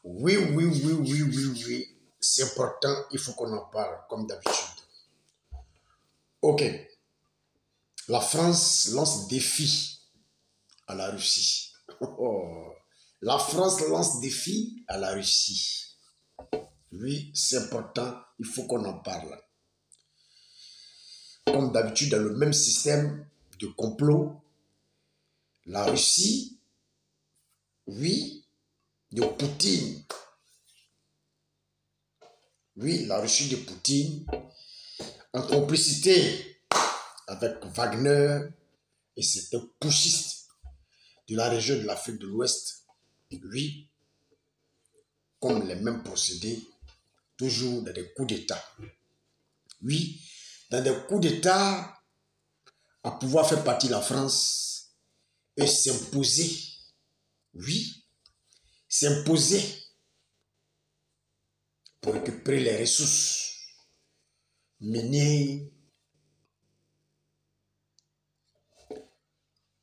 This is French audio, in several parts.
Oui, oui, oui, oui, oui, oui. C'est important, il faut qu'on en parle, comme d'habitude. Ok. La France lance défi à la Russie. Oh. La France lance défi à la Russie. Oui, c'est important, il faut qu'on en parle. Comme d'habitude, dans le même système de complot, la Russie, oui, de Poutine. Oui, la Russie de Poutine, en complicité avec Wagner et certains putschistes de la région de l'Afrique de l'Ouest, oui, comme les mêmes procédés, toujours dans des coups d'État. Oui, dans des coups d'État, à pouvoir faire partie de la France et s'imposer, oui, s'imposer pour récupérer les ressources minières,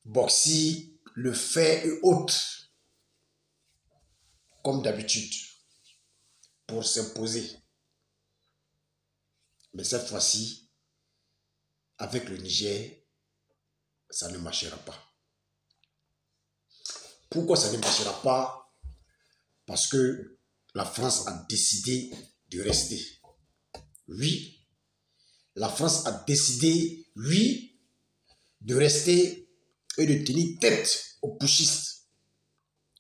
bauxite, le fer et autres, comme d'habitude, pour s'imposer. Mais cette fois-ci, avec le Niger, ça ne marchera pas. Pourquoi ça ne marchera pas? Parce que la France a décidé de rester. Oui, la France a décidé, oui, de rester et de tenir tête aux putschistes.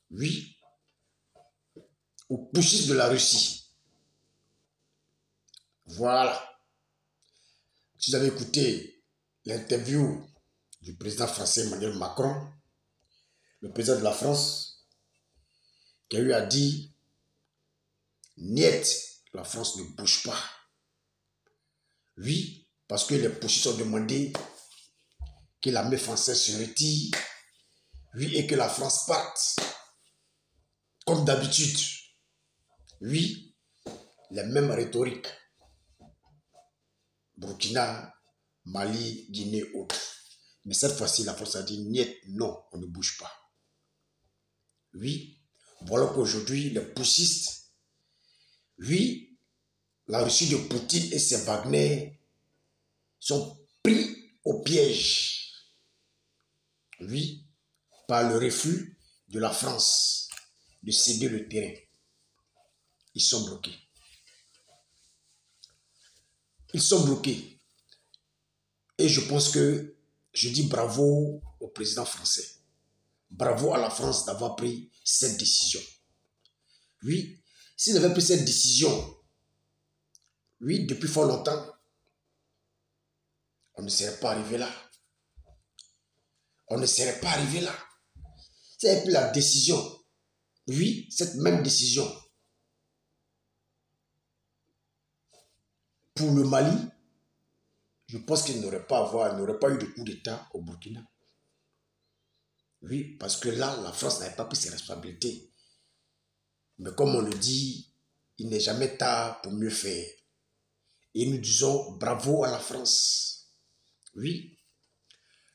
Oui, aux putschistes de la Russie. Voilà. Si vous avez écouté l'interview du président français Emmanuel Macron, le président de la France, qui a eu à dire, niet, la France ne bouge pas. Oui, parce que les putschistes ont demandé que l'armée française se retire, oui, et que la France parte. Comme d'habitude, oui, les mêmes rhétoriques. Burkina, Mali, Guinée, autres. Mais cette fois-ci, la France a dit, niet, non, on ne bouge pas. Oui, voilà qu'aujourd'hui, les putschistes, oui, la Russie de Poutine et ses Wagner sont pris au piège. Oui, par le refus de la France de céder le terrain. Ils sont bloqués. Ils sont bloqués. Et je pense que je dis bravo au président français. Bravo à la France d'avoir pris cette décision. Oui, s'ils avaient pris cette décision, oui, depuis fort longtemps, on ne serait pas arrivé là. On ne serait pas arrivé là. S'ils avaient pris la décision, oui, cette même décision, pour le Mali, je pense qu'il n'aurait pas eu de coup d'État au Burkina. Oui, parce que là, la France n'avait pas pris ses responsabilités. Mais comme on le dit, il n'est jamais tard pour mieux faire. Et nous disons bravo à la France. Oui,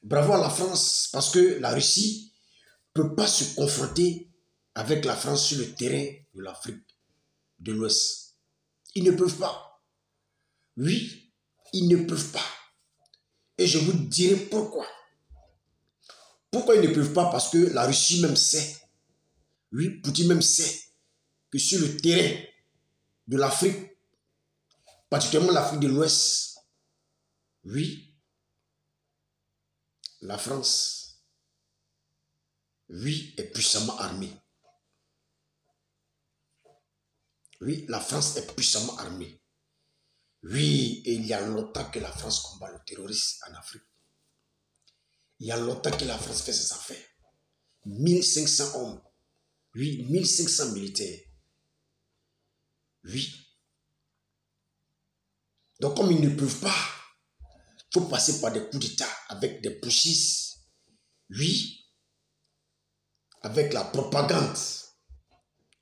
bravo à la France parce que la Russie ne peut pas se confronter avec la France sur le terrain de l'Afrique de l'Ouest. Ils ne peuvent pas. Oui, ils ne peuvent pas. Et je vous dirai pourquoi. Pourquoi ils ne peuvent pas? Parce que la Russie même sait, oui, Poutine même sait que sur le terrain de l'Afrique, particulièrement l'Afrique de l'Ouest, oui, la France, oui, est puissamment armée. Oui, la France est puissamment armée. Oui, et il y a longtemps que la France combat le terrorisme en Afrique. Il y a longtemps que la France fait ses affaires. 1500 hommes. Oui, 1500 militaires. Oui. Donc comme ils ne peuvent pas, il faut passer par des coups d'État avec des putschistes. Oui. Avec la propagande.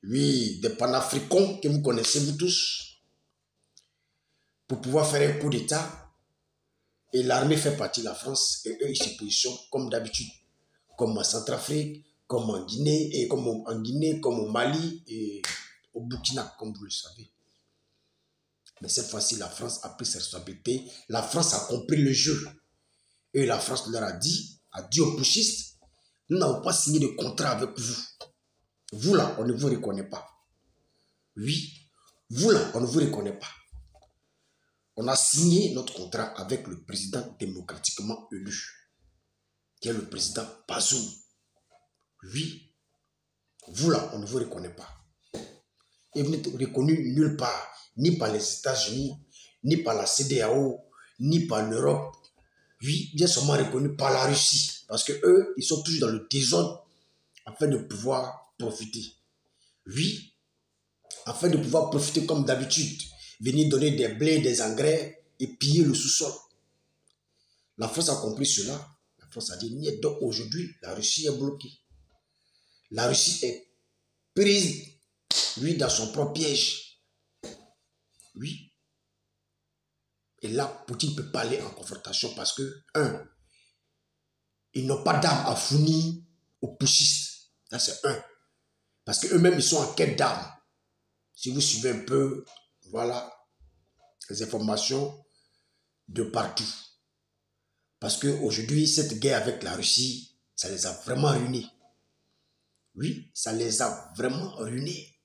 Oui, des panafricains que vous connaissez vous tous. Pour pouvoir faire un coup d'État. Et l'armée fait partie de la France. Et eux, ils se positionnent comme d'habitude. Comme en Centrafrique, comme en Guinée, et comme en Guinée, comme au Mali, et au Burkina, comme vous le savez. Mais cette fois-ci, la France a pris ses responsabilités. La France a compris le jeu. Et la France leur a dit aux putschistes, nous n'avons pas signé de contrat avec vous. Vous là, on ne vous reconnaît pas. Oui, vous là, on ne vous reconnaît pas. On a signé notre contrat avec le président démocratiquement élu, qui est le président Bazoum. Oui, vous là, on ne vous reconnaît pas. Et vous n'êtes reconnu nulle part, ni par les États-Unis, ni par la CEDEAO, ni par l'Europe. Oui, bien seulement reconnu par la Russie, parce que eux, ils sont toujours dans le désordre afin de pouvoir profiter. Oui, afin de pouvoir profiter comme d'habitude, venir donner des blés, des engrais et piller le sous-sol. La France a compris cela. La France a dit, niet. Donc aujourd'hui, la Russie est bloquée. La Russie est prise, oui, dans son propre piège. Oui. Et là, Poutine ne peut pas aller en confrontation parce que, un, ils n'ont pas d'armes à fournir aux putschistes. Ça, c'est un. Parce qu'eux-mêmes, ils sont en quête d'armes. Si vous suivez un peu, voilà, les informations de partout. Parce qu'aujourd'hui, cette guerre avec la Russie, ça les a vraiment ruinés. Oui, ça les a vraiment ruinés.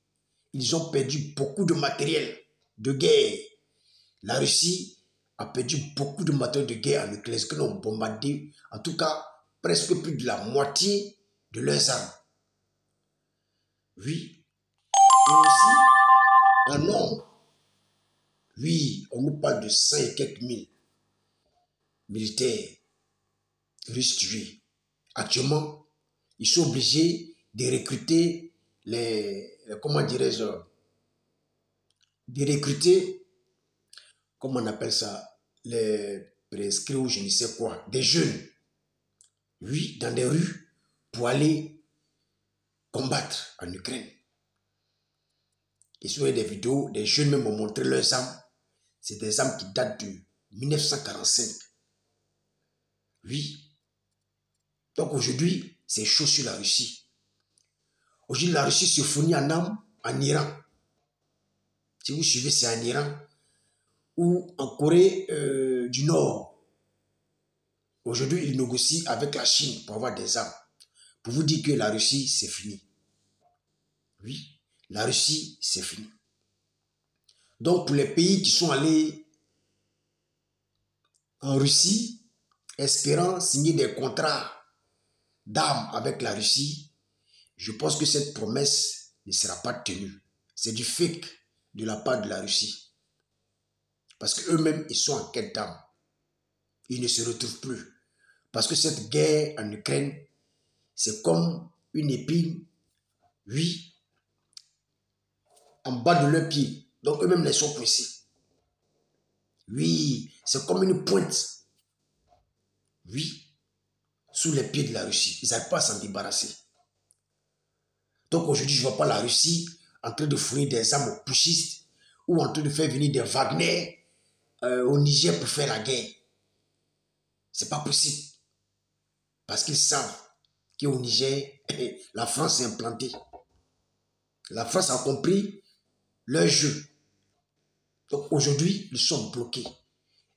Ils ont perdu beaucoup de matériel de guerre. La Russie a perdu beaucoup de matériel de guerre en Ukraine, qu'ils ont bombardé, en tout cas, presque plus de la moitié de leurs armes. Oui. Et aussi, en nombre. Oui, on nous parle de 100 et quelques mille militaires russes tués. Actuellement, ils sont obligés de recruter comment dirais-je, de recruter, comment on appelle ça, les prescrits ou je ne sais quoi, des jeunes, oui, dans des rues, pour aller combattre en Ukraine. Et sur des vidéos, des jeunes même ont montré leurs armes. C'est des armes qui datent de 1945. Oui. Donc aujourd'hui, c'est chaud sur la Russie. Aujourd'hui, la Russie se fournit en armes en Iran. Si vous suivez, c'est en Iran ou en Corée du Nord. Aujourd'hui, ils négocient avec la Chine pour avoir des armes. Pour vous dire que la Russie, c'est fini. Oui, la Russie, c'est fini. Donc, pour les pays qui sont allés en Russie, espérant signer des contrats d'armes avec la Russie, je pense que cette promesse ne sera pas tenue. C'est du fake de la part de la Russie. Parce qu'eux-mêmes, ils sont en quête d'armes. Ils ne se retrouvent plus. Parce que cette guerre en Ukraine, c'est comme une épine, oui, en bas de leurs pieds. Donc eux-mêmes les sont coincés. Oui, c'est comme une pointe. Oui, sous les pieds de la Russie. Ils n'arrivent pas à s'en débarrasser. Donc aujourd'hui, je ne vois pas la Russie en train de fournir des armes aux putschistes ou en train de faire venir des Wagner au Niger pour faire la guerre. Ce n'est pas possible. Parce qu'ils savent qu'au Niger, la France est implantée. La France a compris leur jeu. Donc aujourd'hui, ils sont bloqués.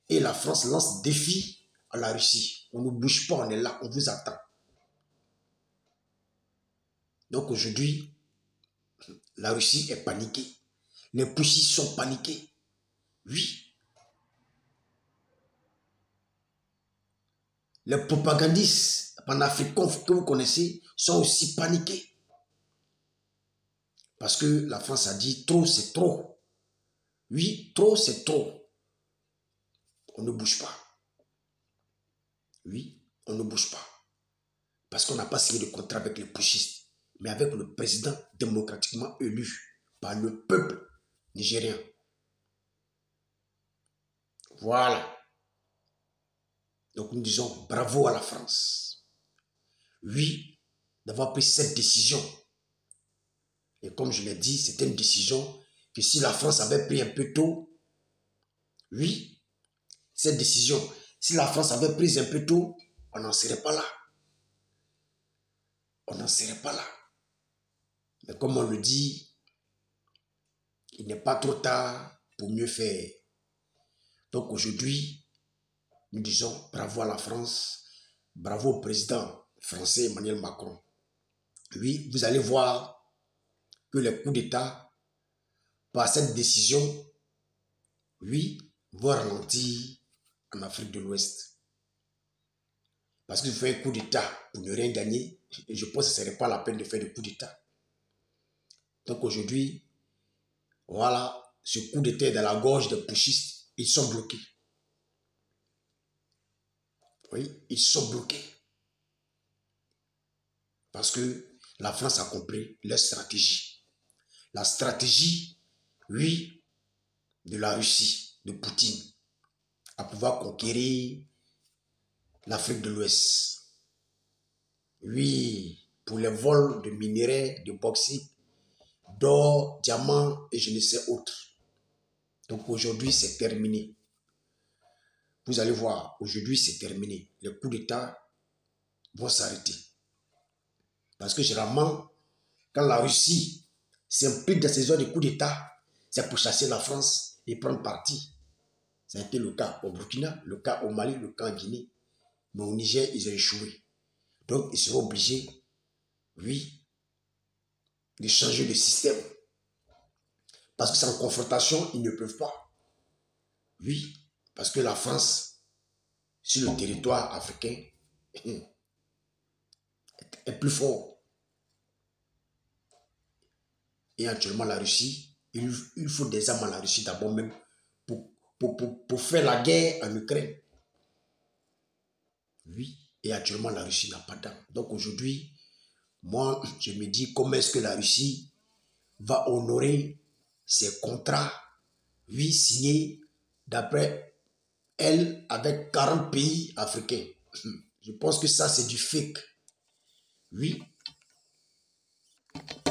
Et la France lance défi à la Russie. On ne bouge pas, on est là, on vous attend. Donc aujourd'hui, la Russie est paniquée. Les putschistes sont paniqués. Oui. Les propagandistes panafricains que vous connaissez sont aussi paniqués. Parce que la France a dit trop, c'est trop. Oui, trop, c'est trop. On ne bouge pas. Oui, on ne bouge pas. Parce qu'on n'a pas signé de contrat avec les putschistes, mais avec le président démocratiquement élu par le peuple nigérien. Voilà. Donc nous disons bravo à la France. Oui, d'avoir pris cette décision. Et comme je l'ai dit, c'était une décision que si la France avait pris un peu tôt, oui, cette décision, si la France avait pris un peu tôt, on n'en serait pas là. On n'en serait pas là. Mais comme on le dit, il n'est pas trop tard pour mieux faire. Donc aujourd'hui, nous disons bravo à la France, bravo au président français Emmanuel Macron. Oui, vous allez voir que les coups d'État, par cette décision, oui, vont ralentir en Afrique de l'Ouest. Parce que vous faites un coup d'État pour ne rien gagner, et je pense que ce ne serait pas la peine de faire des coups d'État. Donc aujourd'hui, voilà, ce coup d'État est dans la gorge des putschistes, ils sont bloqués. Oui, ils sont bloqués. Parce que la France a compris leur stratégie. La stratégie, oui, de la Russie, de Poutine, à pouvoir conquérir l'Afrique de l'Ouest. Oui, pour les vols de minerais, de bauxite, d'or, diamants et je ne sais autre. Donc aujourd'hui, c'est terminé. Vous allez voir, aujourd'hui, c'est terminé. Les coups d'État vont s'arrêter. Parce que généralement, quand la Russie s'implique dans ces zones de coups d'État, c'est pour chasser la France et prendre parti. Ça a été le cas au Burkina, le cas au Mali, le cas en Guinée. Mais au Niger, ils ont échoué. Donc, ils seront obligés, oui, de changer de système. Parce que c'est en confrontation, ils ne peuvent pas. Oui, parce que la France, sur le territoire africain, est plus fort. Et actuellement, la Russie, il faut des armes à la Russie d'abord même pour faire la guerre en Ukraine. Oui, et actuellement, la Russie n'a pas d'armes. Donc aujourd'hui, moi, je me dis comment est-ce que la Russie va honorer ses contrats, oui, signés d'après elle avec 40 pays africains. Je pense que ça, c'est du fake. Oui,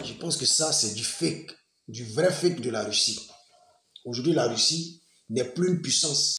je pense que ça, c'est du fake, du vrai fake de la Russie. Aujourd'hui, la Russie n'est plus une puissance.